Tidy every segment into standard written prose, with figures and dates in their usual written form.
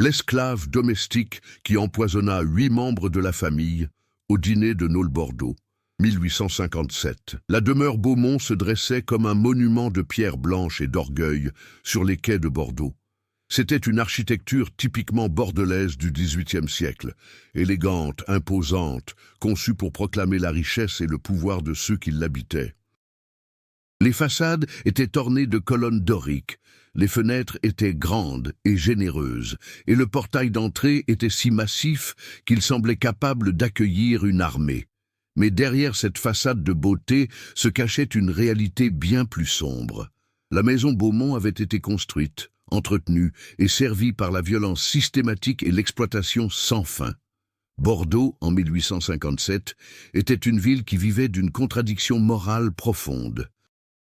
L'esclave domestique qui empoisonna 8 membres de la famille au dîner de Nolbordeaux, 1857. La demeure Beaumont se dressait comme un monument de pierre blanche et d'orgueil sur les quais de Bordeaux. C'était une architecture typiquement bordelaise du XVIIIe siècle, élégante, imposante, conçue pour proclamer la richesse et le pouvoir de ceux qui l'habitaient. Les façades étaient ornées de colonnes doriques, les fenêtres étaient grandes et généreuses, et le portail d'entrée était si massif qu'il semblait capable d'accueillir une armée. Mais derrière cette façade de beauté se cachait une réalité bien plus sombre. La maison Beaumont avait été construite, entretenue et servie par la violence systématique et l'exploitation sans fin. Bordeaux, en 1857, était une ville qui vivait d'une contradiction morale profonde.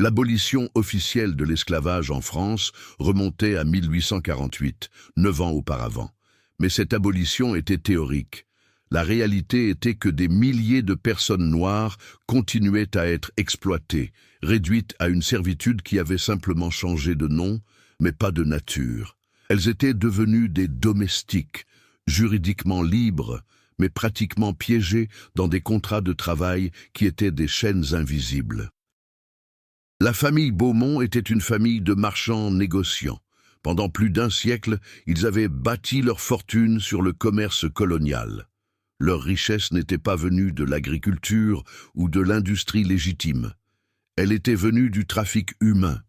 L'abolition officielle de l'esclavage en France remontait à 1848, 9 ans auparavant. Mais cette abolition était théorique. La réalité était que des milliers de personnes noires continuaient à être exploitées, réduites à une servitude qui avait simplement changé de nom, mais pas de nature. Elles étaient devenues des domestiques, juridiquement libres, mais pratiquement piégées dans des contrats de travail qui étaient des chaînes invisibles. La famille Beaumont était une famille de marchands négociants. Pendant plus d'un siècle, ils avaient bâti leur fortune sur le commerce colonial. Leur richesse n'était pas venue de l'agriculture ou de l'industrie légitime. Elle était venue du trafic humain.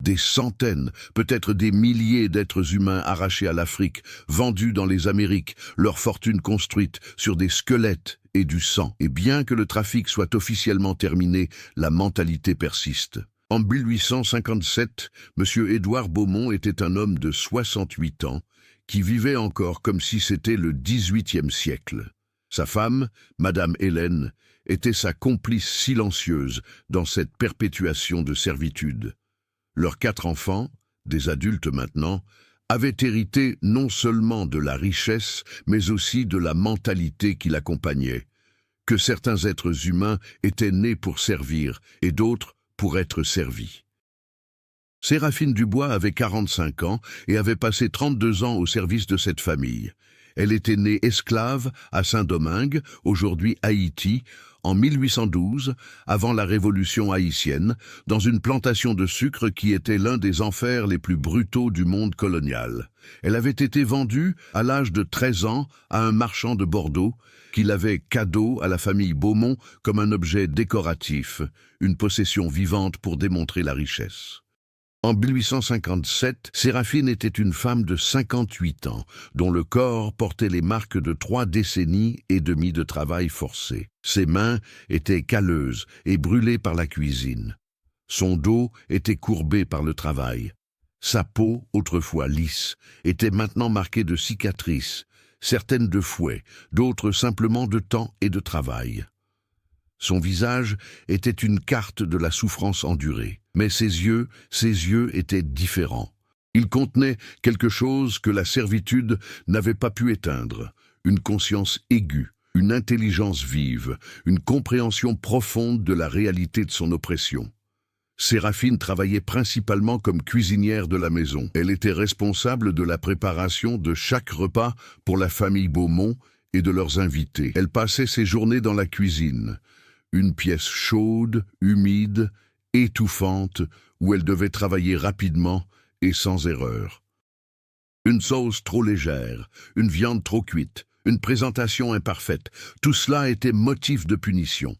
Des centaines, peut-être des milliers d'êtres humains arrachés à l'Afrique, vendus dans les Amériques, leur fortune construite sur des squelettes et du sang. Et bien que le trafic soit officiellement terminé, la mentalité persiste. En 1857, M. Édouard Beaumont était un homme de 68 ans qui vivait encore comme si c'était le XVIIIe siècle. Sa femme, Madame Hélène, était sa complice silencieuse dans cette perpétuation de servitude. Leurs 4 enfants, des adultes maintenant, avaient hérité non seulement de la richesse, mais aussi de la mentalité qui l'accompagnait, que certains êtres humains étaient nés pour servir et d'autres pour être servis. Séraphine Dubois avait 45 ans et avait passé 32 ans au service de cette famille. Elle était née esclave à Saint-Domingue, aujourd'hui Haïti, en 1812, avant la Révolution haïtienne, dans une plantation de sucre qui était l'un des enfers les plus brutaux du monde colonial. Elle avait été vendue, à l'âge de 13 ans, à un marchand de Bordeaux, qui l'avait cadeau à la famille Beaumont comme un objet décoratif, une possession vivante pour démontrer la richesse. En 1857, Séraphine était une femme de 58 ans, dont le corps portait les marques de 3 décennies et demie de travail forcé. Ses mains étaient calleuses et brûlées par la cuisine. Son dos était courbé par le travail. Sa peau, autrefois lisse, était maintenant marquée de cicatrices, certaines de fouet, d'autres simplement de temps et de travail. Son visage était une carte de la souffrance endurée, mais ses yeux étaient différents. Ils contenaient quelque chose que la servitude n'avait pas pu éteindre, une conscience aiguë, une intelligence vive, une compréhension profonde de la réalité de son oppression. Séraphine travaillait principalement comme cuisinière de la maison. Elle était responsable de la préparation de chaque repas pour la famille Beaumont et de leurs invités. Elle passait ses journées dans la cuisine, une pièce chaude, humide, étouffante, où elle devait travailler rapidement et sans erreur. Une sauce trop légère, une viande trop cuite, une présentation imparfaite, tout cela était motif de punition.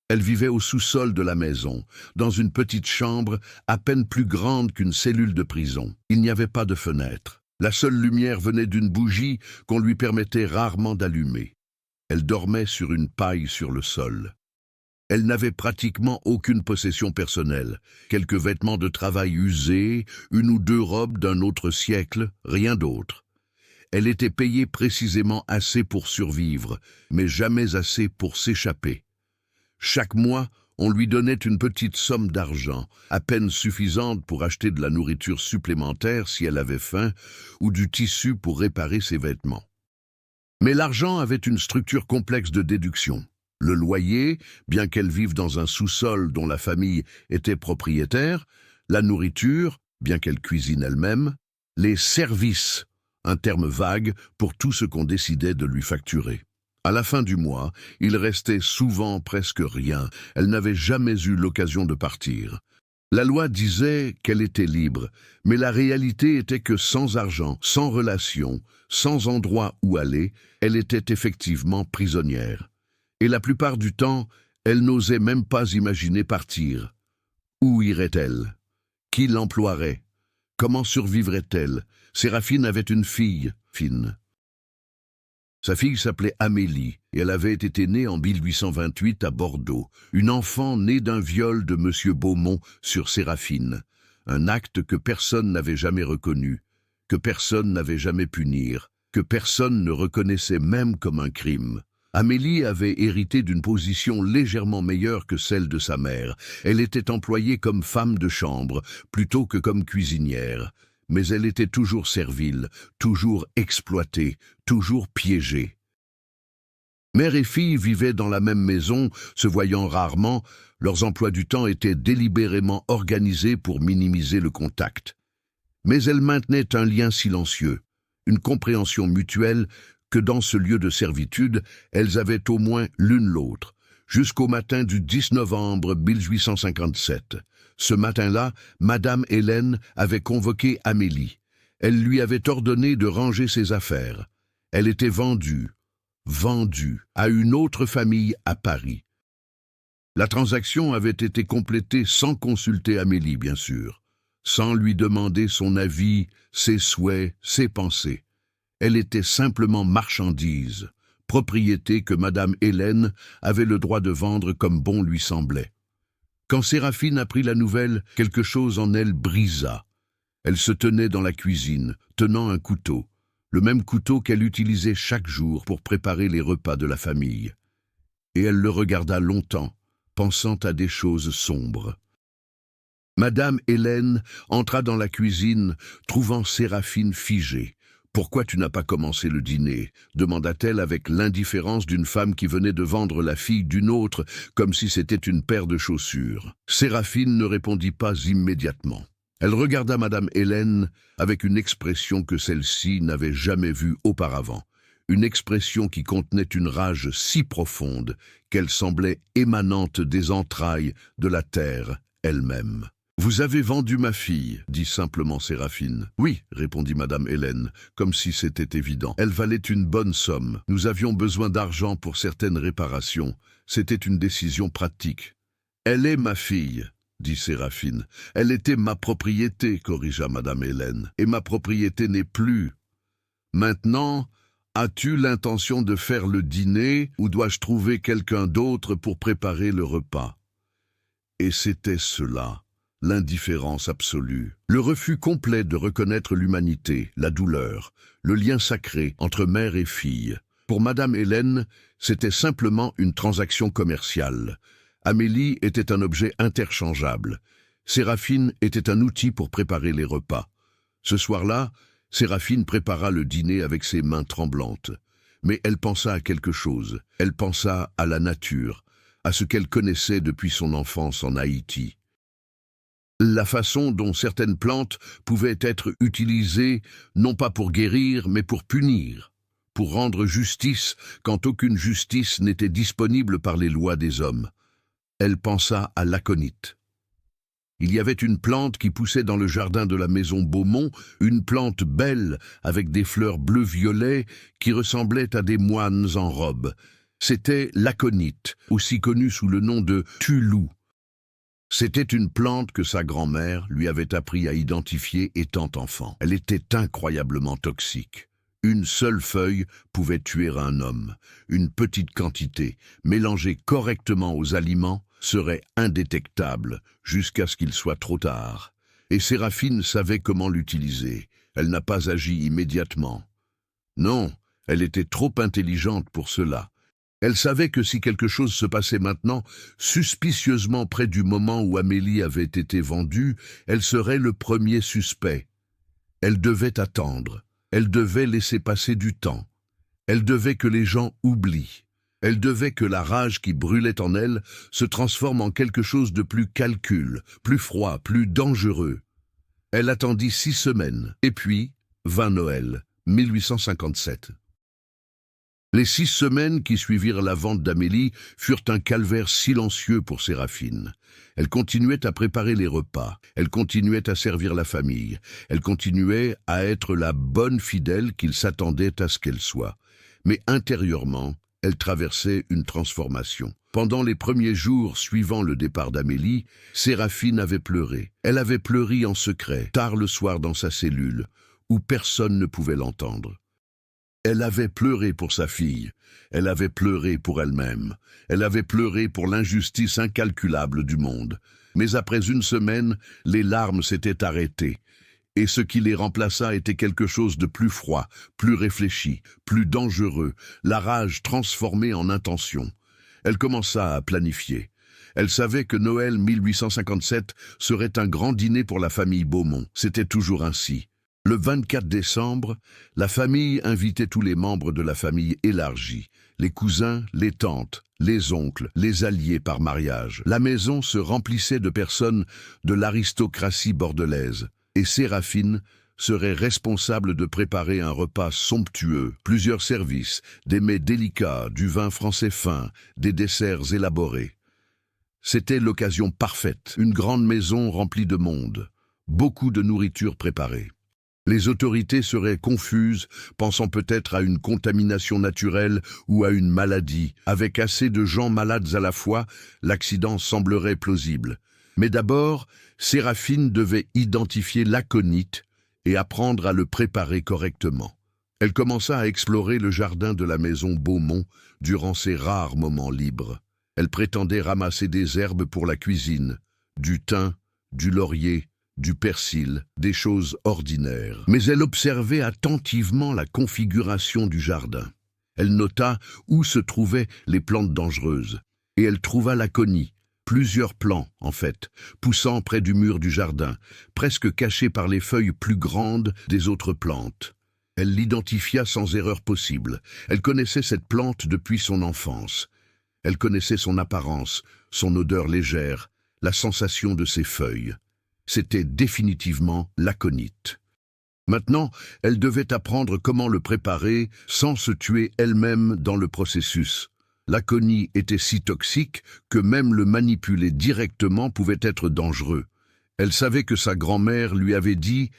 Elle vivait au sous-sol de la maison, dans une petite chambre à peine plus grande qu'une cellule de prison. Il n'y avait pas de fenêtre. La seule lumière venait d'une bougie qu'on lui permettait rarement d'allumer. Elle dormait sur une paille sur le sol. Elle n'avait pratiquement aucune possession personnelle, quelques vêtements de travail usés, 1 ou 2 robes d'un autre siècle, rien d'autre. Elle était payée précisément assez pour survivre, mais jamais assez pour s'échapper. Chaque mois, on lui donnait une petite somme d'argent, à peine suffisante pour acheter de la nourriture supplémentaire si elle avait faim, ou du tissu pour réparer ses vêtements. Mais l'argent avait une structure complexe de déduction. Le loyer, bien qu'elle vive dans un sous-sol dont la famille était propriétaire, la nourriture, bien qu'elle cuisine elle-même, les services, un terme vague pour tout ce qu'on décidait de lui facturer. À la fin du mois, il restait souvent presque rien. Elle n'avait jamais eu l'occasion de partir. La loi disait qu'elle était libre, mais la réalité était que sans argent, sans relation, sans endroit où aller, elle était effectivement prisonnière. Et la plupart du temps, elle n'osait même pas imaginer partir. Où irait-elle? Qui l'emploierait? Comment survivrait-elle? Séraphine avait une fille, Fine. Sa fille s'appelait Amélie, et elle avait été née en 1828 à Bordeaux, une enfant née d'un viol de M. Beaumont sur Séraphine, un acte que personne n'avait jamais reconnu, que personne n'avait jamais punir, que personne ne reconnaissait même comme un crime. Amélie avait hérité d'une position légèrement meilleure que celle de sa mère. Elle était employée comme femme de chambre, plutôt que comme cuisinière. Mais elle était toujours servile, toujours exploitée, toujours piégée. Mère et fille vivaient dans la même maison, se voyant rarement, leurs emplois du temps étaient délibérément organisés pour minimiser le contact. Mais elles maintenaient un lien silencieux, une compréhension mutuelle que dans ce lieu de servitude, elles avaient au moins l'une l'autre, jusqu'au matin du 10 novembre 1857. Ce matin-là, Madame Hélène avait convoqué Amélie. Elle lui avait ordonné de ranger ses affaires. Elle était vendue à une autre famille à Paris. La transaction avait été complétée sans consulter Amélie, bien sûr, sans lui demander son avis, ses souhaits, ses pensées. Elle était simplement marchandise, propriété que Madame Hélène avait le droit de vendre comme bon lui semblait. Quand Séraphine apprit la nouvelle, quelque chose en elle brisa. Elle se tenait dans la cuisine, tenant un couteau, le même couteau qu'elle utilisait chaque jour pour préparer les repas de la famille. Et elle le regarda longtemps, pensant à des choses sombres. Madame Hélène entra dans la cuisine, trouvant Séraphine figée. « Pourquoi tu n'as pas commencé le dîner ?» demanda-t-elle avec l'indifférence d'une femme qui venait de vendre la fille d'une autre, comme si c'était une paire de chaussures. Séraphine ne répondit pas immédiatement. Elle regarda Madame Hélène avec une expression que celle-ci n'avait jamais vue auparavant, une expression qui contenait une rage si profonde qu'elle semblait émanante des entrailles de la terre elle-même. « Vous avez vendu ma fille, dit simplement Séraphine. « Oui, répondit Madame Hélène, comme si c'était évident. Elle valait une bonne somme. Nous avions besoin d'argent pour certaines réparations. C'était une décision pratique. »« Elle est ma fille, dit Séraphine. « Elle était ma propriété, corrigea Madame Hélène. Et ma propriété n'est plus. Maintenant, as-tu l'intention de faire le dîner ou dois-je trouver quelqu'un d'autre pour préparer le repas ?» Et c'était cela. L'indifférence absolue, le refus complet de reconnaître l'humanité, la douleur, le lien sacré entre mère et fille. Pour Madame Hélène, c'était simplement une transaction commerciale. Amélie était un objet interchangeable. Séraphine était un outil pour préparer les repas. Ce soir-là, Séraphine prépara le dîner avec ses mains tremblantes. Mais elle pensa à quelque chose. Elle pensa à la nature, à ce qu'elle connaissait depuis son enfance en Haïti. La façon dont certaines plantes pouvaient être utilisées, non pas pour guérir, mais pour punir, pour rendre justice quand aucune justice n'était disponible par les lois des hommes. Elle pensa à l'aconite. Il y avait une plante qui poussait dans le jardin de la maison Beaumont, une plante belle avec des fleurs bleu-violet qui ressemblaient à des moines en robe. C'était l'aconite, aussi connue sous le nom de tulou. C'était une plante que sa grand-mère lui avait appris à identifier étant enfant. Elle était incroyablement toxique. Une seule feuille pouvait tuer un homme. Une petite quantité, mélangée correctement aux aliments, serait indétectable jusqu'à ce qu'il soit trop tard. Et Séraphine savait comment l'utiliser. Elle n'a pas agi immédiatement. Non, elle était trop intelligente pour cela. Elle savait que si quelque chose se passait maintenant, suspicieusement près du moment où Amélie avait été vendue, elle serait le premier suspect. Elle devait attendre. Elle devait laisser passer du temps. Elle devait que les gens oublient. Elle devait que la rage qui brûlait en elle se transforme en quelque chose de plus calcul, plus froid, plus dangereux. Elle attendit 6 semaines, et puis vint Noël. 1857. Les 6 semaines qui suivirent la vente d'Amélie furent un calvaire silencieux pour Séraphine. Elle continuait à préparer les repas, elle continuait à servir la famille, elle continuait à être la bonne fidèle qu'il s'attendait à ce qu'elle soit. Mais intérieurement, elle traversait une transformation. Pendant les premiers jours suivant le départ d'Amélie, Séraphine avait pleuré. Elle avait pleuré en secret, tard le soir dans sa cellule, où personne ne pouvait l'entendre. Elle avait pleuré pour sa fille, elle avait pleuré pour elle-même, elle avait pleuré pour l'injustice incalculable du monde. Mais après une semaine, les larmes s'étaient arrêtées, et ce qui les remplaça était quelque chose de plus froid, plus réfléchi, plus dangereux, la rage transformée en intention. Elle commença à planifier. Elle savait que Noël 1857 serait un grand dîner pour la famille Beaumont. C'était toujours ainsi. Le 24 décembre, la famille invitait tous les membres de la famille élargie, les cousins, les tantes, les oncles, les alliés par mariage. La maison se remplissait de personnes de l'aristocratie bordelaise, et Séraphine serait responsable de préparer un repas somptueux, plusieurs services, des mets délicats, du vin français fin, des desserts élaborés. C'était l'occasion parfaite, une grande maison remplie de monde, beaucoup de nourriture préparée. Les autorités seraient confuses, pensant peut-être à une contamination naturelle ou à une maladie. Avec assez de gens malades à la fois, l'accident semblerait plausible. Mais d'abord, Séraphine devait identifier l'aconite et apprendre à le préparer correctement. Elle commença à explorer le jardin de la maison Beaumont durant ses rares moments libres. Elle prétendait ramasser des herbes pour la cuisine, du thym, du laurier, du persil, des choses ordinaires. Mais elle observait attentivement la configuration du jardin. Elle nota où se trouvaient les plantes dangereuses, et elle trouva l'aconie, plusieurs plants en fait, poussant près du mur du jardin, presque cachés par les feuilles plus grandes des autres plantes. Elle l'identifia sans erreur possible. Elle connaissait cette plante depuis son enfance. Elle connaissait son apparence, son odeur légère, la sensation de ses feuilles. C'était définitivement l'aconite. Maintenant, elle devait apprendre comment le préparer sans se tuer elle-même dans le processus. L'aconie était si toxique que même le manipuler directement pouvait être dangereux. Elle savait que sa grand-mère lui avait dit,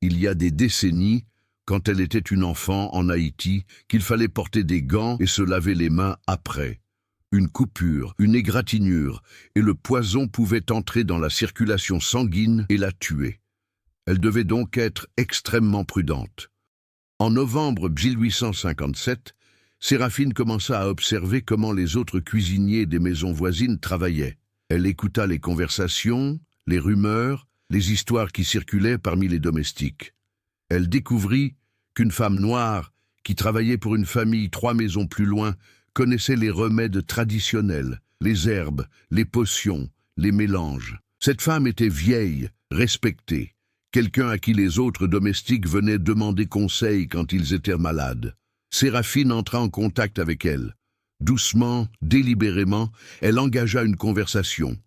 il y a des décennies, quand elle était une enfant en Haïti, qu'il fallait porter des gants et se laver les mains après. Une coupure, une égratignure, et le poison pouvait entrer dans la circulation sanguine et la tuer. Elle devait donc être extrêmement prudente. En novembre 1857, Séraphine commença à observer comment les autres cuisiniers des maisons voisines travaillaient. Elle écouta les conversations, les rumeurs, les histoires qui circulaient parmi les domestiques. Elle découvrit qu'une femme noire, qui travaillait pour une famille 3 maisons plus loin, connaissait les remèdes traditionnels, les herbes, les potions, les mélanges. Cette femme était vieille, respectée, quelqu'un à qui les autres domestiques venaient demander conseil quand ils étaient malades. Séraphine entra en contact avec elle. Doucement, délibérément, elle engagea une conversation.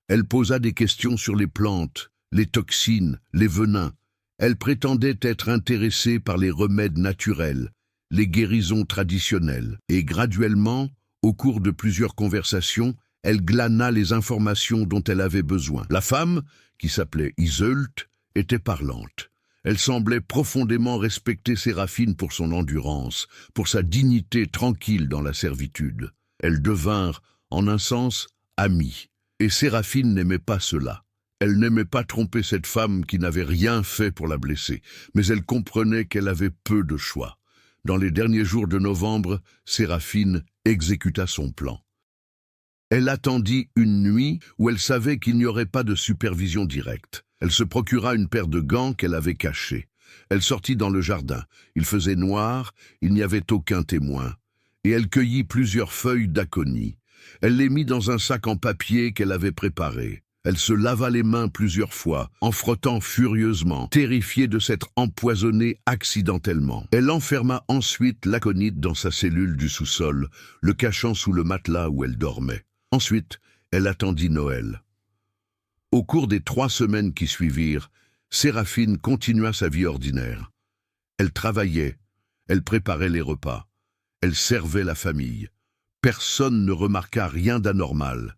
Elle posa des questions sur les plantes, les toxines, les venins. Elle prétendait être intéressée par les remèdes naturels, les guérisons traditionnelles, et graduellement, au cours de plusieurs conversations, elle glana les informations dont elle avait besoin. La femme, qui s'appelait Iseult, était parlante. Elle semblait profondément respecter Séraphine pour son endurance, pour sa dignité tranquille dans la servitude. Elles devinrent, en un sens, amies. Et Séraphine n'aimait pas cela. Elle n'aimait pas tromper cette femme qui n'avait rien fait pour la blesser, mais elle comprenait qu'elle avait peu de choix. Dans les derniers jours de novembre, Séraphine exécuta son plan. Elle attendit une nuit où elle savait qu'il n'y aurait pas de supervision directe. Elle se procura une paire de gants qu'elle avait cachés. Elle sortit dans le jardin. Il faisait noir, il n'y avait aucun témoin. Et elle cueillit plusieurs feuilles d'aconie. Elle les mit dans un sac en papier qu'elle avait préparé. Elle se lava les mains plusieurs fois, en frottant furieusement, terrifiée de s'être empoisonnée accidentellement. Elle enferma ensuite l'aconite dans sa cellule du sous-sol, le cachant sous le matelas où elle dormait. Ensuite, elle attendit Noël. Au cours des 3 semaines qui suivirent, Séraphine continua sa vie ordinaire. Elle travaillait, elle préparait les repas, elle servait la famille. Personne ne remarqua rien d'anormal.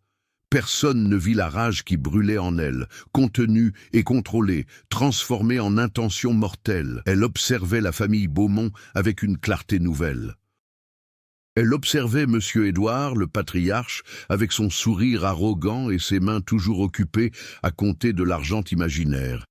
Personne ne vit la rage qui brûlait en elle, contenue et contrôlée, transformée en intention mortelle. Elle observait la famille Beaumont avec une clarté nouvelle. Elle observait Monsieur Édouard, le patriarche, avec son sourire arrogant et ses mains toujours occupées à compter de l'argent imaginaire.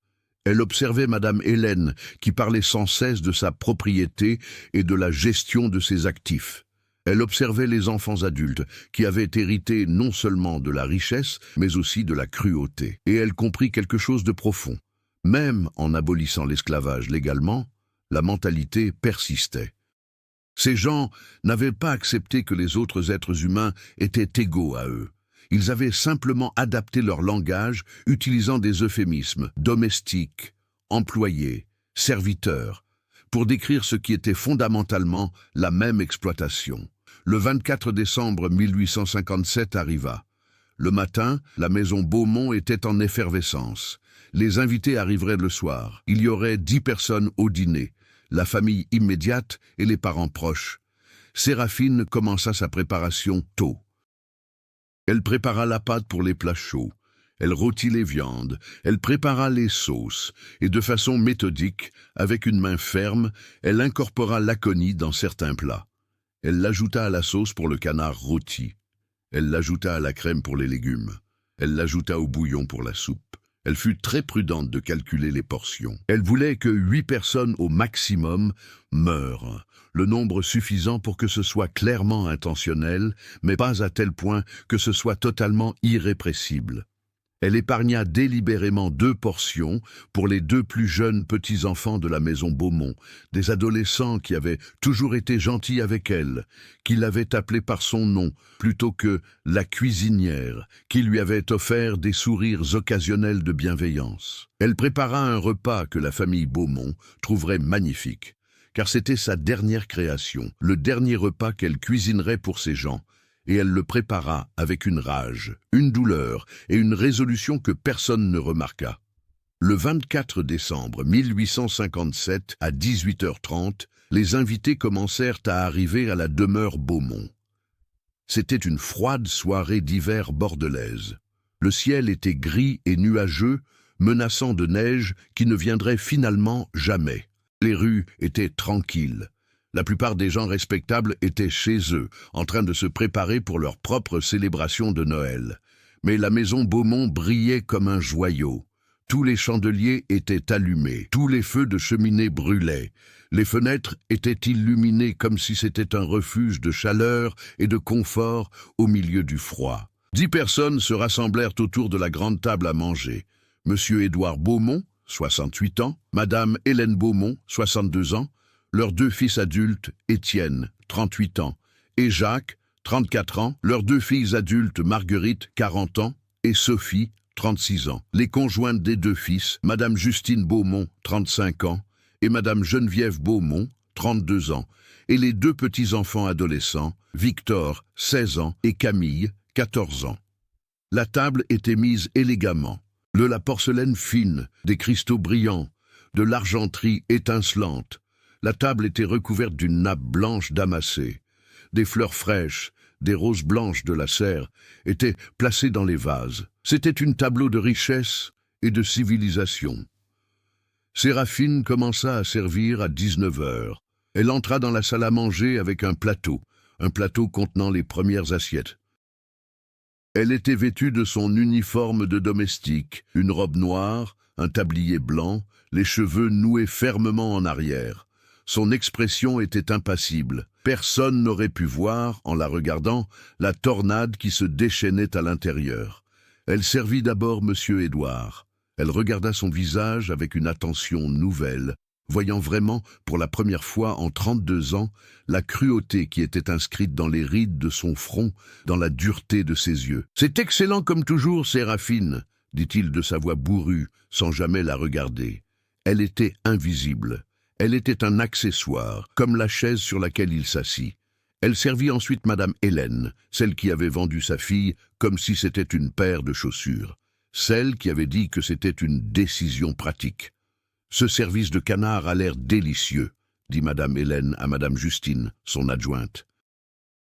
Elle observait Madame Hélène, qui parlait sans cesse de sa propriété et de la gestion de ses actifs. Elle observait les enfants adultes, qui avaient hérité non seulement de la richesse, mais aussi de la cruauté. Et elle comprit quelque chose de profond. Même en abolissant l'esclavage légalement, la mentalité persistait. Ces gens n'avaient pas accepté que les autres êtres humains étaient égaux à eux. Ils avaient simplement adapté leur langage, utilisant des euphémismes domestiques, employés, serviteurs, pour décrire ce qui était fondamentalement la même exploitation. Le 24 décembre 1857 arriva. Le matin, la maison Beaumont était en effervescence. Les invités arriveraient le soir. Il y aurait 10 personnes au dîner, la famille immédiate et les parents proches. Séraphine commença sa préparation tôt. Elle prépara la pâte pour les plats chauds. Elle rôtit les viandes, elle prépara les sauces, et de façon méthodique, avec une main ferme, elle incorpora l'aconie dans certains plats. Elle l'ajouta à la sauce pour le canard rôti. Elle l'ajouta à la crème pour les légumes. Elle l'ajouta au bouillon pour la soupe. Elle fut très prudente de calculer les portions. Elle voulait que 8 personnes au maximum meurent, le nombre suffisant pour que ce soit clairement intentionnel, mais pas à tel point que ce soit totalement irrépressible. Elle épargna délibérément 2 portions pour les 2 plus jeunes petits-enfants de la maison Beaumont, des adolescents qui avaient toujours été gentils avec elle, qui l'avaient appelée par son nom, plutôt que la cuisinière, qui lui avait offert des sourires occasionnels de bienveillance. Elle prépara un repas que la famille Beaumont trouverait magnifique, car c'était sa dernière création, le dernier repas qu'elle cuisinerait pour ses gens, et elle le prépara avec une rage, une douleur et une résolution que personne ne remarqua. Le 24 décembre 1857, à 18h30, les invités commencèrent à arriver à la demeure Beaumont. C'était une froide soirée d'hiver bordelaise. Le ciel était gris et nuageux, menaçant de neige qui ne viendrait finalement jamais. Les rues étaient tranquilles. La plupart des gens respectables étaient chez eux, en train de se préparer pour leur propre célébration de Noël. Mais la maison Beaumont brillait comme un joyau. Tous les chandeliers étaient allumés, tous les feux de cheminée brûlaient. Les fenêtres étaient illuminées comme si c'était un refuge de chaleur et de confort au milieu du froid. 10 personnes se rassemblèrent autour de la grande table à manger. Monsieur Édouard Beaumont, 68 ans, Madame Hélène Beaumont, 62 ans, leurs 2 fils adultes, Étienne, 38 ans, et Jacques, 34 ans, leurs 2 filles adultes, Marguerite, 40 ans, et Sophie, 36 ans. Les conjointes des 2 fils, Madame Justine Beaumont, 35 ans, et Madame Geneviève Beaumont, 32 ans, et les 2 petits-enfants adolescents, Victor, 16 ans, et Camille, 14 ans. La table était mise élégamment. De la porcelaine fine, des cristaux brillants, de l'argenterie étincelante. La table était recouverte d'une nappe blanche damassée. Des fleurs fraîches, des roses blanches de la serre, étaient placées dans les vases. C'était un tableau de richesse et de civilisation. Séraphine commença à servir à 19h. Elle entra dans la salle à manger avec un plateau contenant les premières assiettes. Elle était vêtue de son uniforme de domestique, une robe noire, un tablier blanc, les cheveux noués fermement en arrière. Son expression était impassible. Personne n'aurait pu voir, en la regardant, la tornade qui se déchaînait à l'intérieur. Elle servit d'abord Monsieur Édouard. Elle regarda son visage avec une attention nouvelle, voyant vraiment, pour la première fois en 32 ans, la cruauté qui était inscrite dans les rides de son front, dans la dureté de ses yeux. « C'est excellent comme toujours, Séraphine », dit-il de sa voix bourrue, sans jamais la regarder. Elle était invisible. Elle était un accessoire, comme la chaise sur laquelle il s'assit. Elle servit ensuite Madame Hélène, celle qui avait vendu sa fille comme si c'était une paire de chaussures, celle qui avait dit que c'était une décision pratique. Ce service de canard a l'air délicieux. dit Madame Hélène à Madame Justine, son adjointe.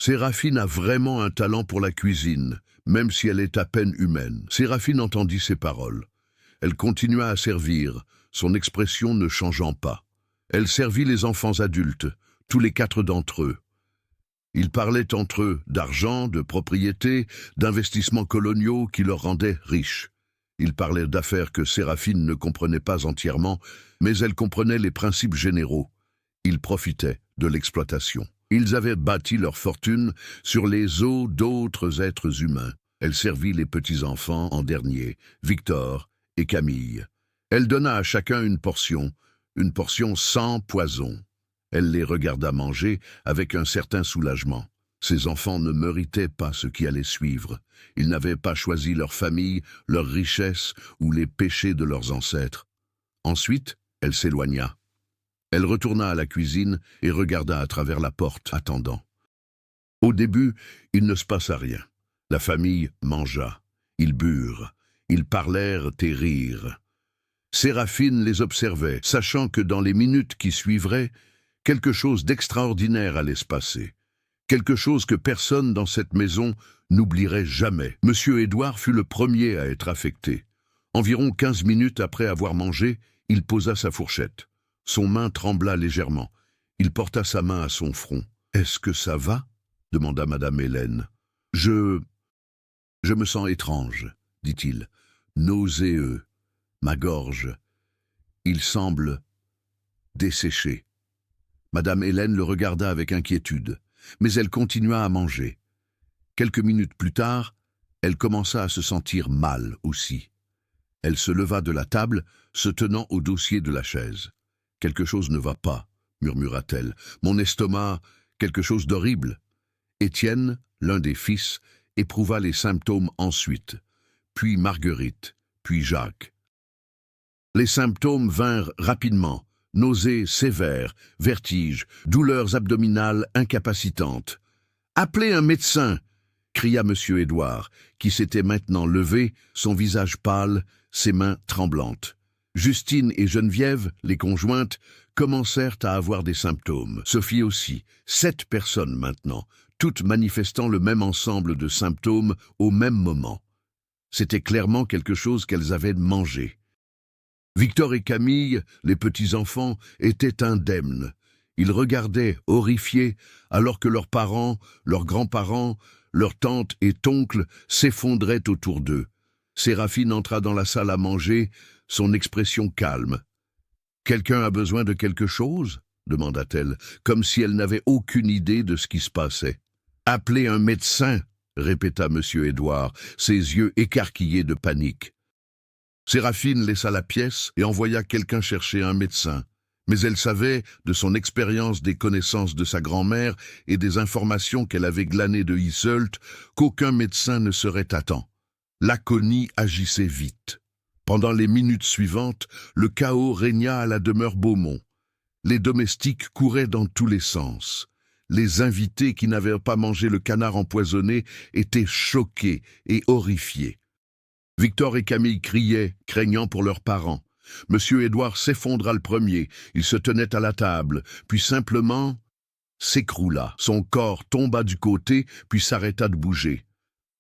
Séraphine a vraiment un talent pour la cuisine, même si elle est à peine humaine. Séraphine entendit ces paroles. Elle continua à servir, son expression ne changeant pas. Elle servit les enfants adultes, tous les 4 d'entre eux. Ils parlaient entre eux d'argent, de propriété, d'investissements coloniaux qui leur rendaient riches. Ils parlaient d'affaires que Séraphine ne comprenait pas entièrement, mais elle comprenait les principes généraux. Ils profitaient de l'exploitation. Ils avaient bâti leur fortune sur les os d'autres êtres humains. Elle servit les petits-enfants en dernier, Victor et Camille. Elle donna à chacun une portion sans poison. Elle les regarda manger avec un certain soulagement. Ces enfants ne méritaient pas ce qui allait suivre. Ils n'avaient pas choisi leur famille, leur richesse ou les péchés de leurs ancêtres. Ensuite, elle s'éloigna. Elle retourna à la cuisine et regarda à travers la porte, attendant. Au début, il ne se passa rien. La famille mangea. Ils burent. Ils parlèrent et rirent. Séraphine les observait, sachant que dans les minutes qui suivraient, quelque chose d'extraordinaire allait se passer. Quelque chose que personne dans cette maison n'oublierait jamais. Monsieur Édouard fut le premier à être affecté. Environ 15 minutes après avoir mangé, il posa sa fourchette. Son main trembla légèrement. Il porta sa main à son front. « Est-ce que ça va ?» demanda Madame Hélène. « Je me sens étrange, » dit-il. « Nauséeux. Ma gorge. Il semble desséché. » Madame Hélène le regarda avec inquiétude, mais elle continua à manger. Quelques minutes plus tard, elle commença à se sentir mal aussi. Elle se leva de la table, se tenant au dossier de la chaise. « Quelque chose ne va pas, » murmura-t-elle. « Mon estomac, quelque chose d'horrible. » Étienne, l'un des fils, éprouva les symptômes ensuite, puis Marguerite, puis Jacques. Les symptômes vinrent rapidement. Nausées sévères, vertiges, douleurs abdominales incapacitantes. « Appelez un médecin !» cria Monsieur Édouard, qui s'était maintenant levé, son visage pâle, ses mains tremblantes. Justine et Geneviève, les conjointes, commencèrent à avoir des symptômes. Sophie aussi, 7 personnes maintenant, toutes manifestant le même ensemble de symptômes au même moment. C'était clairement quelque chose qu'elles avaient mangé. Victor et Camille, les petits-enfants, étaient indemnes. Ils regardaient, horrifiés, alors que leurs parents, leurs grands-parents, leurs tantes et oncles s'effondraient autour d'eux. Séraphine entra dans la salle à manger, son expression calme. « Quelqu'un a besoin de quelque chose ?» demanda-t-elle, comme si elle n'avait aucune idée de ce qui se passait. « Appelez un médecin !» répéta Monsieur Édouard, ses yeux écarquillés de panique. Séraphine laissa la pièce et envoya quelqu'un chercher un médecin. Mais elle savait, de son expérience des connaissances de sa grand-mère et des informations qu'elle avait glanées de Isseult, qu'aucun médecin ne serait à temps. L'aconie agissait vite. Pendant les minutes suivantes, le chaos régna à la demeure Beaumont. Les domestiques couraient dans tous les sens. Les invités qui n'avaient pas mangé le canard empoisonné étaient choqués et horrifiés. Victor et Camille criaient, craignant pour leurs parents. Monsieur Édouard s'effondra le premier, il se tenait à la table, puis simplement s'écroula. Son corps tomba du côté, puis s'arrêta de bouger.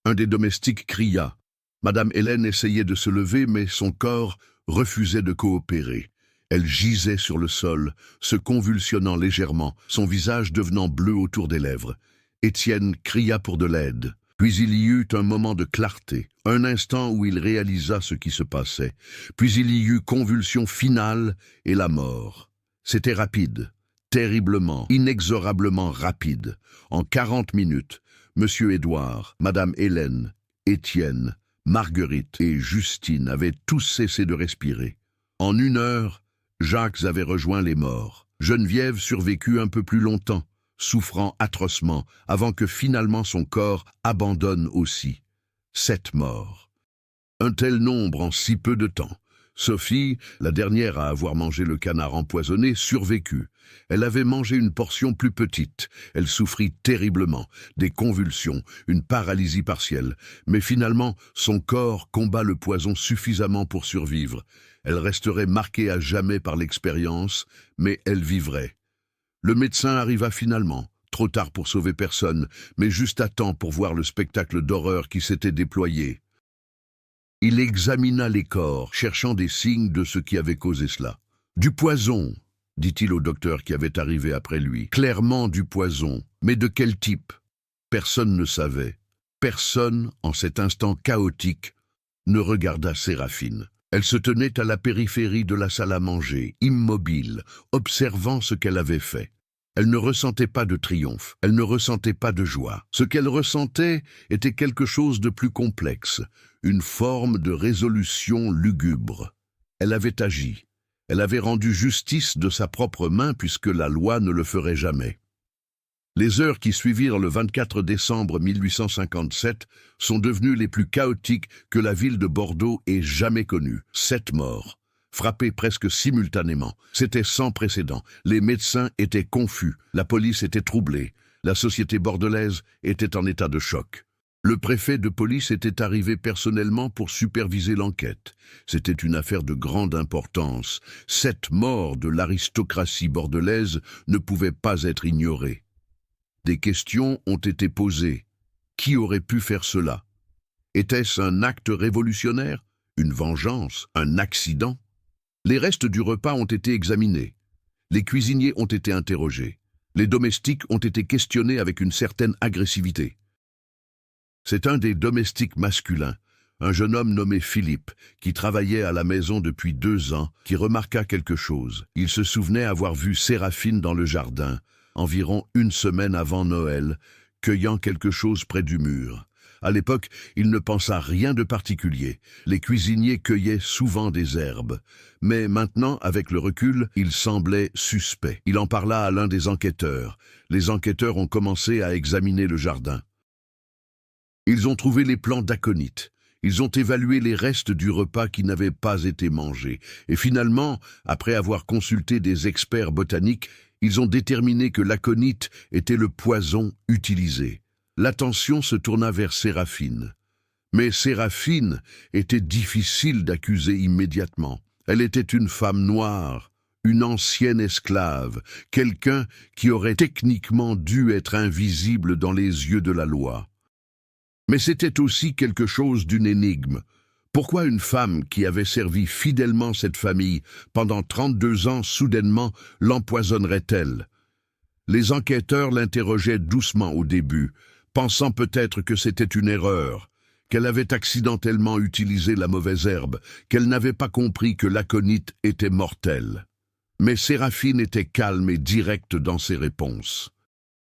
Un des domestiques cria. Madame Hélène essayait de se lever, mais son corps refusait de coopérer. Elle gisait sur le sol, se convulsionnant légèrement, son visage devenant bleu autour des lèvres. Étienne cria pour de l'aide. Puis il y eut un moment de clarté, un instant où il réalisa ce qui se passait. Puis il y eut convulsion finale et la mort. C'était rapide, terriblement, inexorablement rapide. En 40 minutes, Monsieur Édouard, Madame Hélène, Étienne, Marguerite et Justine avaient tous cessé de respirer. En 1 heure, Jacques avait rejoint les morts. Geneviève survécut un peu plus longtemps, souffrant atrocement, avant que finalement son corps abandonne aussi. 7 morts. Un tel nombre en si peu de temps. Sophie, la dernière à avoir mangé le canard empoisonné, survécut. Elle avait mangé une portion plus petite. Elle souffrit terriblement, des convulsions, une paralysie partielle. Mais finalement, son corps combat le poison suffisamment pour survivre. Elle resterait marquée à jamais par l'expérience, mais elle vivrait. Le médecin arriva finalement, trop tard pour sauver personne, mais juste à temps pour voir le spectacle d'horreur qui s'était déployé. Il examina les corps, cherchant des signes de ce qui avait causé cela. « Du poison !» dit-il au docteur qui avait arrivé après lui. « Clairement du poison. Mais de quel type ?» Personne ne savait. Personne, en cet instant chaotique, ne regarda Séraphine. Elle se tenait à la périphérie de la salle à manger, immobile, observant ce qu'elle avait fait. Elle ne ressentait pas de triomphe, elle ne ressentait pas de joie. Ce qu'elle ressentait était quelque chose de plus complexe, une forme de résolution lugubre. Elle avait agi. Elle avait rendu justice de sa propre main puisque la loi ne le ferait jamais. Les heures qui suivirent le 24 décembre 1857 sont devenues les plus chaotiques que la ville de Bordeaux ait jamais connues. 7 morts, frappés presque simultanément. C'était sans précédent. Les médecins étaient confus, la police était troublée, la société bordelaise était en état de choc. Le préfet de police était arrivé personnellement pour superviser l'enquête. C'était une affaire de grande importance. 7 morts de l'aristocratie bordelaise ne pouvaient pas être ignorées. Des questions ont été posées. Qui aurait pu faire cela? Était-ce un acte révolutionnaire? Une vengeance? Un accident? Les restes du repas ont été examinés. Les cuisiniers ont été interrogés. Les domestiques ont été questionnés avec une certaine agressivité. C'est un des domestiques masculins, un jeune homme nommé Philippe, qui travaillait à la maison depuis 2 ans, qui remarqua quelque chose. Il se souvenait avoir vu Séraphine dans le jardin, environ 1 semaine avant Noël, cueillant quelque chose près du mur. À l'époque, il ne pensa rien de particulier. Les cuisiniers cueillaient souvent des herbes. Mais maintenant, avec le recul, il semblait suspect. Il en parla à l'un des enquêteurs. Les enquêteurs ont commencé à examiner le jardin. Ils ont trouvé les plants d'aconite. Ils ont évalué les restes du repas qui n'avaient pas été mangés. Et finalement, après avoir consulté des experts botaniques, ils ont déterminé que l'aconite était le poison utilisé. L'attention se tourna vers Séraphine. Mais Séraphine était difficile d'accuser immédiatement. Elle était une femme noire, une ancienne esclave, quelqu'un qui aurait techniquement dû être invisible dans les yeux de la loi. Mais c'était aussi quelque chose d'une énigme. Pourquoi une femme qui avait servi fidèlement cette famille pendant 32 ans soudainement l'empoisonnerait-elle? Les enquêteurs l'interrogeaient doucement au début, pensant peut-être que c'était une erreur, qu'elle avait accidentellement utilisé la mauvaise herbe, qu'elle n'avait pas compris que l'aconite était mortel. Mais Séraphine était calme et directe dans ses réponses.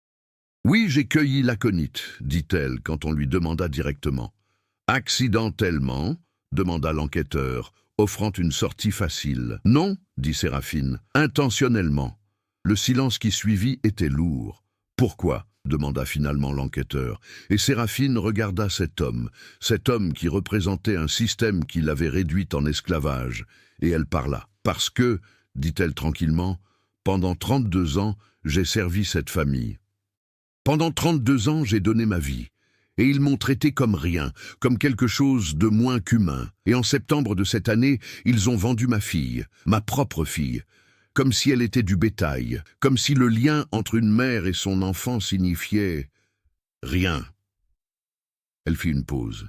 « Oui, j'ai cueilli l'aconite, dit-elle quand on lui demanda directement. « Accidentellement ?» demanda l'enquêteur, offrant une sortie facile. « Non, dit Séraphine, intentionnellement. » Le silence qui suivit était lourd. « Pourquoi ?» demanda finalement l'enquêteur, et Séraphine regarda cet homme qui représentait un système qui l'avait réduite en esclavage, et elle parla. « Parce que, dit-elle tranquillement, pendant 32 ans, j'ai servi cette famille. Pendant 32 ans, j'ai donné ma vie, et ils m'ont traité comme rien, comme quelque chose de moins qu'humain. Et en septembre de cette année, ils ont vendu ma fille, ma propre fille, comme si elle était du bétail, comme si le lien entre une mère et son enfant signifiait rien. » Elle fit une pause.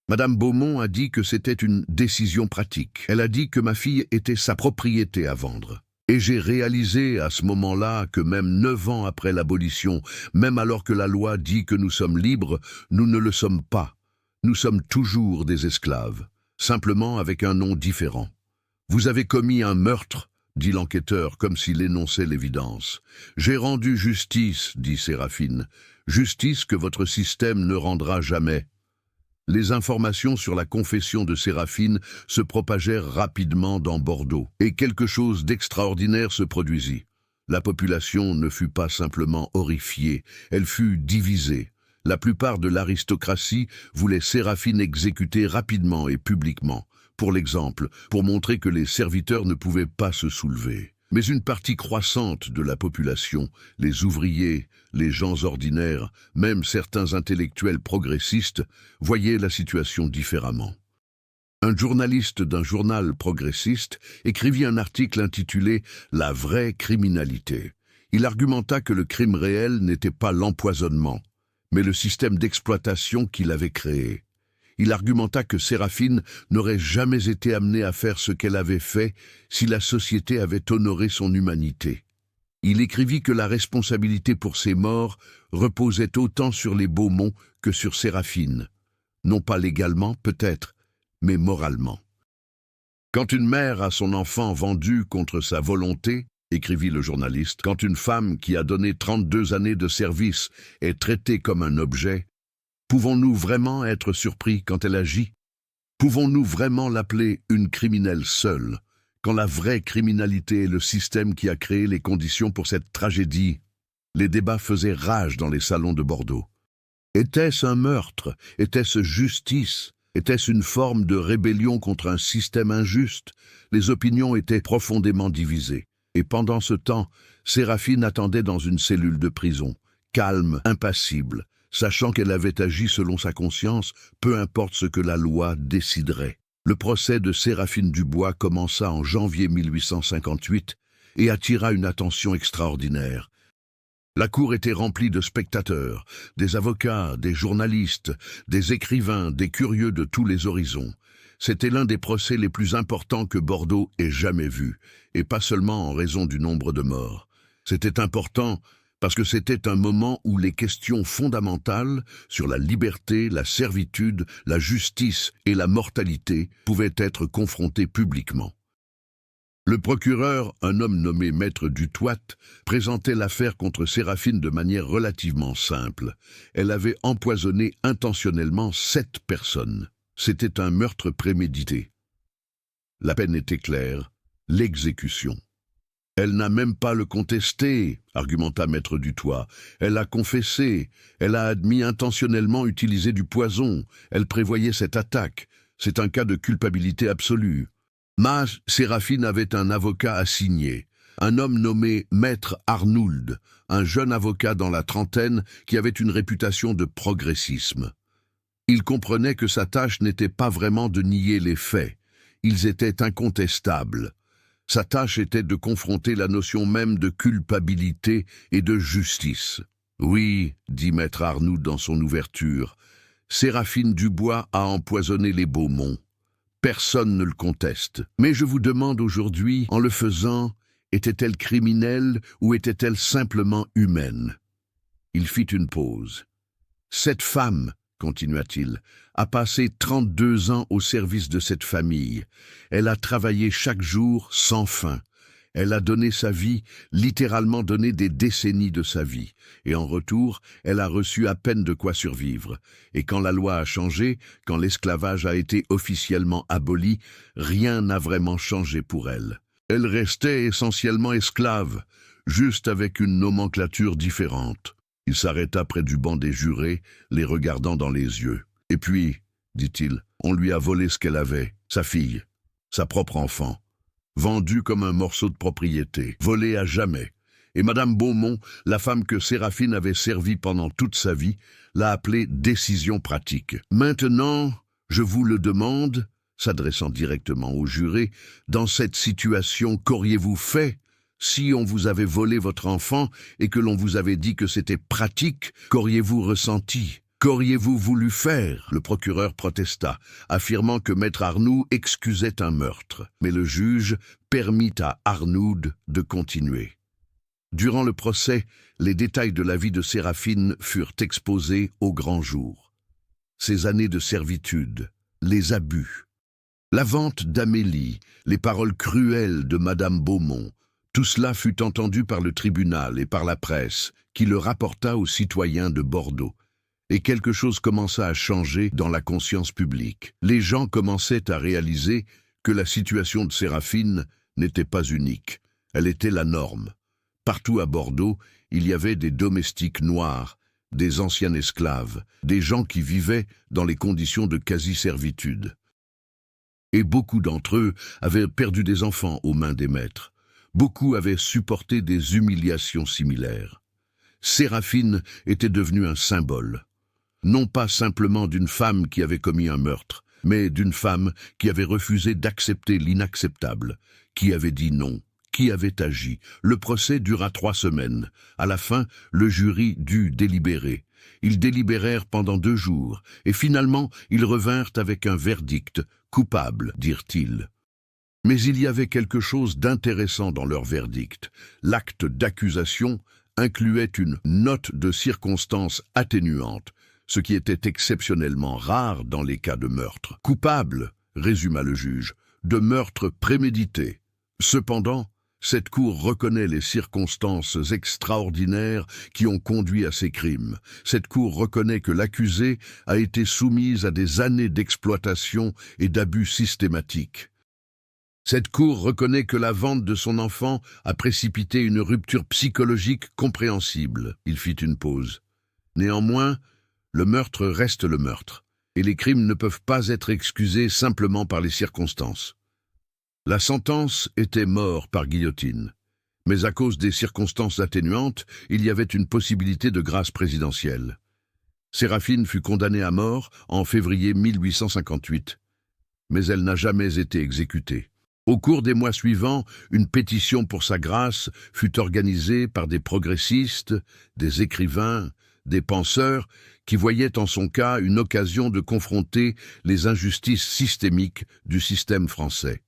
Madame Beaumont a dit que c'était une décision pratique. Elle a dit que ma fille était sa propriété à vendre. Et j'ai réalisé à ce moment-là que même 9 ans après l'abolition, même alors que la loi dit que nous sommes libres, nous ne le sommes pas. Nous sommes toujours des esclaves, simplement avec un nom différent. « Vous avez commis un meurtre », dit l'enquêteur comme s'il énonçait l'évidence. « J'ai rendu justice, dit Séraphine, justice que votre système ne rendra jamais. » Les informations sur la confession de Séraphine se propagèrent rapidement dans Bordeaux, et quelque chose d'extraordinaire se produisit. La population ne fut pas simplement horrifiée, elle fut divisée. La plupart de l'aristocratie voulait Séraphine exécutée rapidement et publiquement, pour l'exemple, pour montrer que les serviteurs ne pouvaient pas se soulever. Mais une partie croissante de la population, les ouvriers, les gens ordinaires, même certains intellectuels progressistes, voyaient la situation différemment. Un journaliste d'un journal progressiste écrivit un article intitulé « La vraie criminalité ». Il argumenta que le crime réel n'était pas l'empoisonnement, mais le système d'exploitation qu'il avait créé. Il argumenta que Séraphine n'aurait jamais été amenée à faire ce qu'elle avait fait si la société avait honoré son humanité. Il écrivit que la responsabilité pour ces morts reposait autant sur les Beaumont que sur Séraphine. Non pas légalement, peut-être, mais moralement. Quand une mère a son enfant vendu contre sa volonté, écrivit le journaliste, quand une femme qui a donné 32 années de service est traitée comme un objet, pouvons-nous vraiment être surpris quand elle agit? Pouvons-nous vraiment l'appeler une criminelle seule, quand la vraie criminalité est le système qui a créé les conditions pour cette tragédie? Les débats faisaient rage dans les salons de Bordeaux. Était-ce un meurtre? Était-ce justice? Était-ce une forme de rébellion contre un système injuste? Les opinions étaient profondément divisées. Et pendant ce temps, Séraphine attendait dans une cellule de prison, calme, impassible, sachant qu'elle avait agi selon sa conscience, peu importe ce que la loi déciderait. Le procès de Séraphine Dubois commença en janvier 1858 et attira une attention extraordinaire. La cour était remplie de spectateurs, des avocats, des journalistes, des écrivains, des curieux de tous les horizons. C'était l'un des procès les plus importants que Bordeaux ait jamais vu, et pas seulement en raison du nombre de morts. C'était important parce que c'était un moment où les questions fondamentales sur la liberté, la servitude, la justice et la mortalité pouvaient être confrontées publiquement. Le procureur, un homme nommé Maître Dutoit, présentait l'affaire contre Séraphine de manière relativement simple. Elle avait empoisonné intentionnellement 7 personnes. C'était un meurtre prémédité. La peine était claire, l'exécution. Elle n'a même pas le contesté, argumenta Maître Dutoit. Elle a confessé, elle a admis intentionnellement utiliser du poison, elle prévoyait cette attaque. C'est un cas de culpabilité absolue. Mais Séraphine avait un avocat assigné, un homme nommé Maître Arnould, un jeune avocat dans la trentaine qui avait une réputation de progressisme. Il comprenait que sa tâche n'était pas vraiment de nier les faits, ils étaient incontestables. Sa tâche était de confronter la notion même de culpabilité et de justice. « Oui, dit Maître Arnould dans son ouverture, Séraphine Dubois a empoisonné les Beaumont. Personne ne le conteste. Mais je vous demande aujourd'hui, en le faisant, était-elle criminelle ou était-elle simplement humaine ?» Il fit une pause. « Cette femme, continua-t-il, a passé 32 ans au service de cette famille. Elle a travaillé chaque jour sans fin. Elle a donné sa vie, littéralement donné des décennies de sa vie. Et en retour, elle a reçu à peine de quoi survivre. Et quand la loi a changé, quand l'esclavage a été officiellement aboli, rien n'a vraiment changé pour elle. Elle restait essentiellement esclave, juste avec une nomenclature différente. » Il s'arrêta près du banc des jurés, les regardant dans les yeux. « Et puis, dit-il, on lui a volé ce qu'elle avait, sa fille, sa propre enfant. Vendue comme un morceau de propriété, volée à jamais. Et Madame Beaumont, la femme que Séraphine avait servie pendant toute sa vie, l'a appelée décision pratique. Maintenant, je vous le demande, s'adressant directement au juré, dans cette situation, qu'auriez-vous fait si on vous avait volé votre enfant et que l'on vous avait dit que c'était pratique? Qu'auriez-vous ressenti? Qu'auriez-vous voulu faire? Le procureur protesta, affirmant que Maître Arnould excusait un meurtre. Mais le juge permit à Arnould de continuer. Durant le procès, les détails de la vie de Séraphine furent exposés au grand jour. Ses années de servitude, les abus, la vente d'Amélie, les paroles cruelles de Madame Beaumont, tout cela fut entendu par le tribunal et par la presse, qui le rapporta aux citoyens de Bordeaux. Et quelque chose commença à changer dans la conscience publique. Les gens commençaient à réaliser que la situation de Séraphine n'était pas unique. Elle était la norme. Partout à Bordeaux, il y avait des domestiques noirs, des anciens esclaves, des gens qui vivaient dans les conditions de quasi-servitude. Et beaucoup d'entre eux avaient perdu des enfants aux mains des maîtres. Beaucoup avaient supporté des humiliations similaires. Séraphine était devenue un symbole. Non pas simplement d'une femme qui avait commis un meurtre, mais d'une femme qui avait refusé d'accepter l'inacceptable, qui avait dit non, Qui avait agi? Le procès dura 3 semaines. À la fin, le jury dut délibérer. Ils délibérèrent pendant 2 jours, et finalement, ils revinrent avec un verdict. Coupable, dirent-ils. Mais il y avait quelque chose d'intéressant dans leur verdict. L'acte d'accusation incluait une note de circonstance atténuante, ce qui était exceptionnellement rare dans les cas de meurtre. Coupable, résuma le juge, de meurtre prémédité. Cependant, cette cour reconnaît les circonstances extraordinaires qui ont conduit à ces crimes. Cette cour reconnaît que l'accusé a été soumise à des années d'exploitation et d'abus systématiques. Cette cour reconnaît que la vente de son enfant a précipité une rupture psychologique compréhensible. Il fit une pause. Néanmoins, le meurtre reste le meurtre, et les crimes ne peuvent pas être excusés simplement par les circonstances. La sentence était mort par guillotine, mais à cause des circonstances atténuantes, il y avait une possibilité de grâce présidentielle. Séraphine fut condamnée à mort en février 1858, mais elle n'a jamais été exécutée. Au cours des mois suivants, une pétition pour sa grâce fut organisée par des progressistes, des écrivains, des penseurs qui voyaient en son cas une occasion de confronter les injustices systémiques du système français.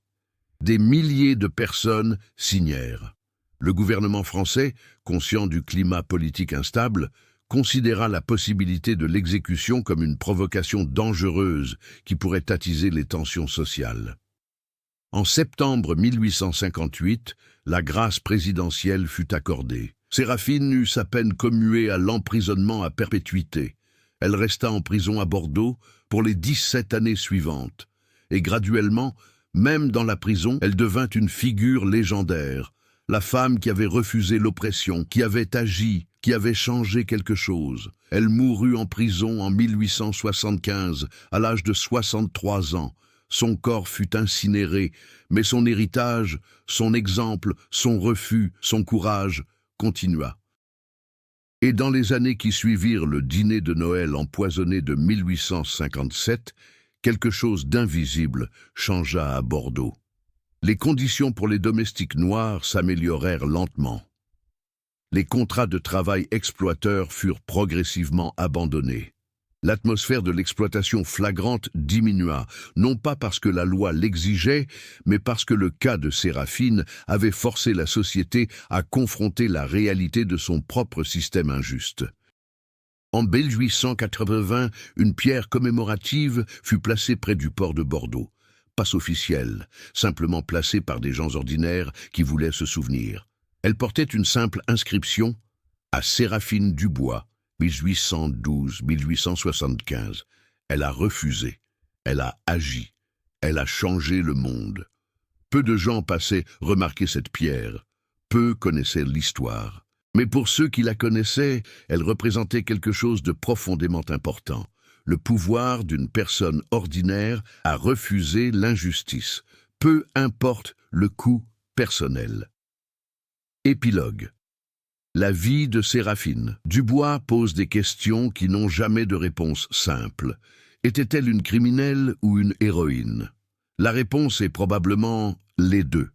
Des milliers de personnes signèrent. Le gouvernement français, conscient du climat politique instable, considéra la possibilité de l'exécution comme une provocation dangereuse qui pourrait attiser les tensions sociales. En septembre 1858, la grâce présidentielle fut accordée. Séraphine eut sa peine commuée à l'emprisonnement à perpétuité. Elle resta en prison à Bordeaux pour les 17 années suivantes. Et graduellement, même dans la prison, elle devint une figure légendaire. La femme qui avait refusé l'oppression, qui avait agi, qui avait changé quelque chose. Elle mourut en prison en 1875, à l'âge de 63 ans. Son corps fut incinéré, mais son héritage, son exemple, son refus, son courage continua. Et dans les années qui suivirent le dîner de Noël empoisonné de 1857, quelque chose d'invisible changea à Bordeaux. Les conditions pour les domestiques noirs s'améliorèrent lentement. Les contrats de travail exploiteurs furent progressivement abandonnés. L'atmosphère de l'exploitation flagrante diminua, non pas parce que la loi l'exigeait, mais parce que le cas de Séraphine avait forcé la société à confronter la réalité de son propre système injuste. En 1880, une pierre commémorative fut placée près du port de Bordeaux. Pas officielle, simplement placée par des gens ordinaires qui voulaient se souvenir. Elle portait une simple inscription « À Séraphine Dubois ». 1812-1875. Elle a refusé, elle a agi, elle a changé le monde. Peu de gens passaient remarquer cette pierre, peu connaissaient l'histoire. Mais pour ceux qui la connaissaient, elle représentait quelque chose de profondément important. Le pouvoir d'une personne ordinaire à refuser l'injustice, peu importe le coût personnel. Épilogue. La vie de Séraphine. Dubois pose des questions qui n'ont jamais de réponse simple. Était-elle une criminelle ou une héroïne? La réponse est probablement les deux.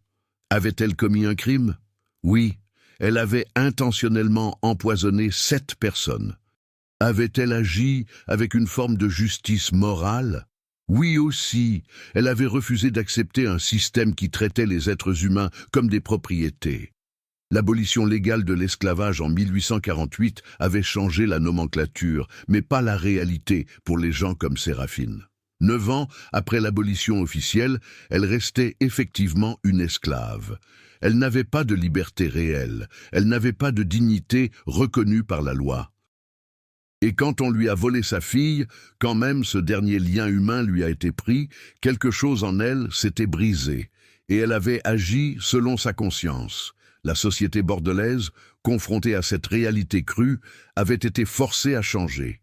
Avait-elle commis un crime? Oui, elle avait intentionnellement empoisonné 7 personnes. Avait-elle agi avec une forme de justice morale? Oui aussi, elle avait refusé d'accepter un système qui traitait les êtres humains comme des propriétés. L'abolition légale de l'esclavage en 1848 avait changé la nomenclature, mais pas la réalité pour les gens comme Séraphine. 9 ans après l'abolition officielle, elle restait effectivement une esclave. Elle n'avait pas de liberté réelle, elle n'avait pas de dignité reconnue par la loi. Et quand on lui a volé sa fille, quand même ce dernier lien humain lui a été pris, quelque chose en elle s'était brisé, et elle avait agi selon sa conscience. La société bordelaise, confrontée à cette réalité crue, avait été forcée à changer.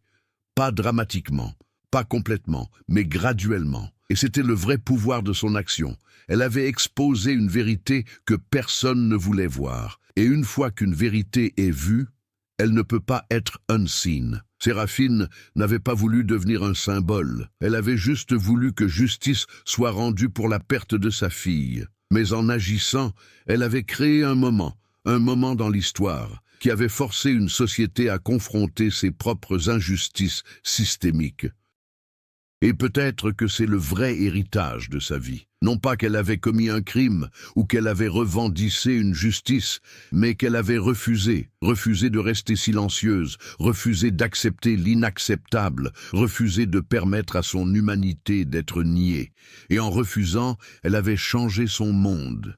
Pas dramatiquement, pas complètement, mais graduellement. Et c'était le vrai pouvoir de son action. Elle avait exposé une vérité que personne ne voulait voir. Et une fois qu'une vérité est vue, elle ne peut pas être unseen. Séraphine n'avait pas voulu devenir un symbole. Elle avait juste voulu que justice soit rendue pour la perte de sa fille. Mais en agissant, elle avait créé un moment dans l'histoire, qui avait forcé une société à confronter ses propres injustices systémiques. Et peut-être que c'est le vrai héritage de sa vie. Non pas qu'elle avait commis un crime ou qu'elle avait revendiqué une justice, mais qu'elle avait refusé de rester silencieuse, refusé d'accepter l'inacceptable, refusé de permettre à son humanité d'être niée. Et en refusant, elle avait changé son monde.